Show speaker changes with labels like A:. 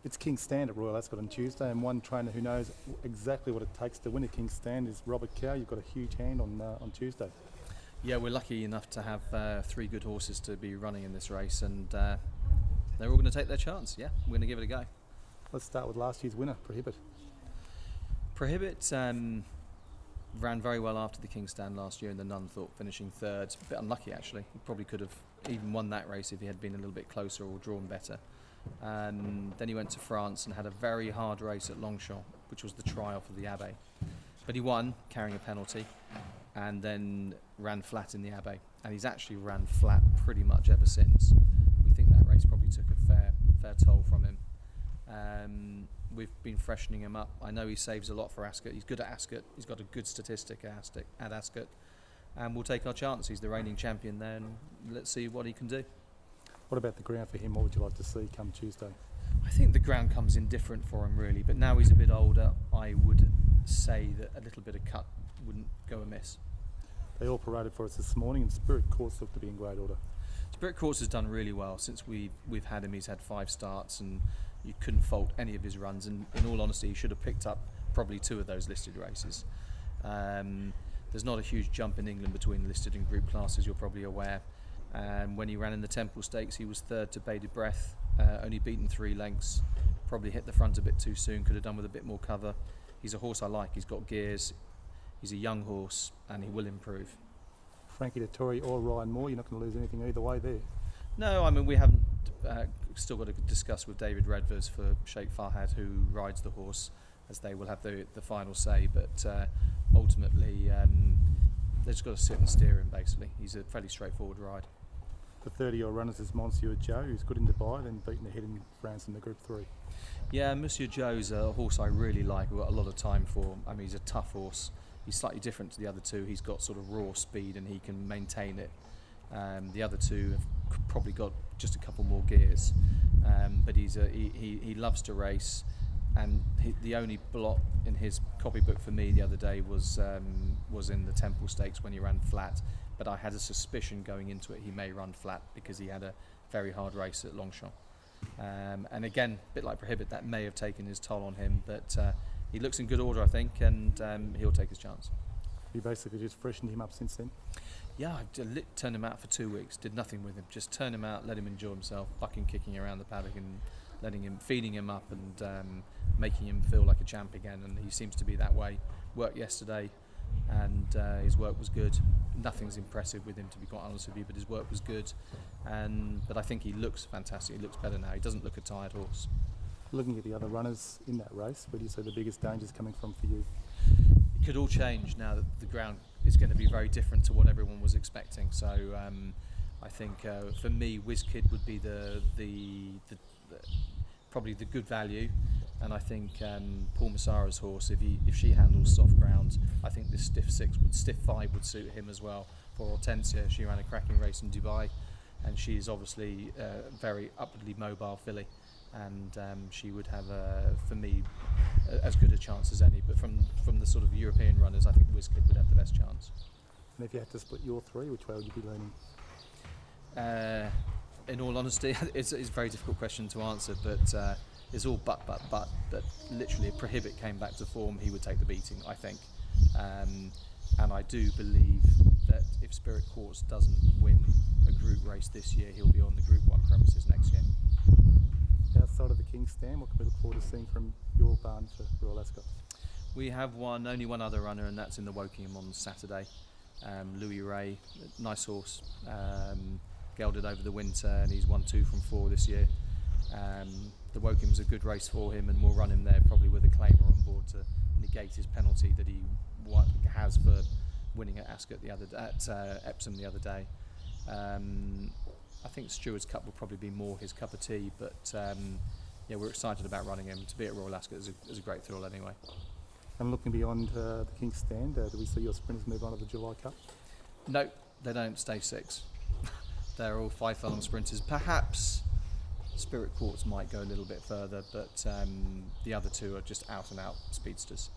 A: It's King's Stand at Royal Ascot on Tuesday, and one trainer who knows exactly what it takes to win a King's Stand is RobertCowell. You've got a huge hand on Tuesday.
B: Yeah, we're lucky enough to have 3 good horses to be running in this race, and they're all going to take their chance. Yeah, we're going to give it a go.
A: Let's start with last year's winner, Prohibit.
B: Prohibit ran very well after the King's Stand last year in the Nunthorpe, finishing 3rd. A bit unlucky, actually. He probably could have even won that race if he had been a little bit closer or drawn better. Then he went to France and had a very hard race at Longchamp, which was the trial for the Abbey. But he won, carrying a penalty, and then ran flat in the Abbey. And he's actually ran flat pretty much ever since. We think that race probably took a fair toll from him. We've been freshening him up. I know he saves a lot for Ascot. He's good at Ascot. He's got a good statistic at Ascot. And we'll take our chance. He's the reigning champion there, and let's see what he can do.
A: What about the ground for him? What would you like to see come Tuesday?
B: I think the ground comes in different for him, really. But now he's a bit older, I would say that a little bit of cut wouldn't go amiss.
A: They all paraded for us this morning, and Spirit Course looked to be in great order.
B: Spirit Course has done really well since we've had him. He's had 5 starts, and you couldn't fault any of his runs. And in all honesty, he should have picked up probably 2 of those listed races. There's not a huge jump in England between listed and group classes, you're probably aware. When he ran in the Temple Stakes, he was 3rd to Bated Breath, only beaten 3 lengths. Probably hit the front a bit too soon, could have done with a bit more cover. He's a horse I like. He's got gears. He's a young horse, and he will improve.
A: Frankie Dettori or Ryan Moore, you're not going to lose anything either way there.
B: No, I mean, we haven't still got to discuss with David Redvers for Sheikh Farhad, who rides the horse, as they will have the final say. But ultimately, they've just got to sit and steer him, basically. He's a fairly straightforward ride.
A: The 30-year-old runners is Monsieur Joe, who's good in Dubai, then beaten ahead in France in the Group 3.
B: Yeah, Monsieur Joe's a horse I really like. I've got a lot of time for. I mean, he's a tough horse. He's slightly different to the other 2. He's got sort of raw speed and he can maintain it. The other 2 have probably got just a couple more gears. But he loves to race. And the only blot in his copybook for me the other day was in the Temple Stakes when he ran flat. But I had a suspicion going into it he may run flat because he had a very hard race at Longchamp. And again, a bit like Prohibit, that may have taken his toll on him, but he looks in good order, I think, and he'll take his chance.
A: You basically just freshened him up since then?
B: Yeah, I turned him out for 2 weeks, did nothing with him, just turned him out, let him enjoy himself, bucking, kicking around the paddock and feeding him up and making him feel like a champ again, and he seems to be that way. Worked yesterday, and his work was good. Nothing's impressive with him, to be quite honest with you, but his work was good. But I think he looks fantastic. He looks better now. He doesn't look a tired horse.
A: Looking at the other runners in that race, where do you see the biggest dangers coming from for you?
B: It could all change now that the ground is going to be very different to what everyone was expecting. So I think for me, WizKid would be the probably the good value, and I think Paul Massara's horse, if she handles soft ground, I think this stiff 5 would suit him as well. For Hortensia, she ran a cracking race in Dubai, and she's obviously a very upwardly mobile filly, and she would have for me as good a chance as any. But from the sort of European runners, I think WizKid would have the best chance.
A: And if you had to split your 3, which way would you be leaning?
B: In all honesty, it's a very difficult question to answer, but it's all but literally if Prohibit came back to form, he would take the beating, I think. And I do believe that if Spirit Course doesn't win a group race this year, he'll be on the Group 1 premises next year.
A: Outside of the King's Stand, what can we look forward to seeing from your barn for Royal Ascot?
B: We have only one other runner, and that's in the Wokingham on Saturday. Louis Ray, nice horse. Gelded over the winter, and he's won 2 from 4 this year. The Wokingham's a good race for him, and we'll run him there probably with a claimer on board to negate his penalty that he has for winning at Ascot at Epsom the other day. I think Stewards Cup will probably be more his cup of tea, but yeah, we're excited about running him. To be at Royal Ascot is a great thrill anyway.
A: And looking beyond the King's Stand, do we see your sprinters move on to the July Cup?
B: No, they don't stay 6. They're all 5 furlong sprinters. Perhaps Spirit Courts might go a little bit further, but the other 2 are just out and out speedsters.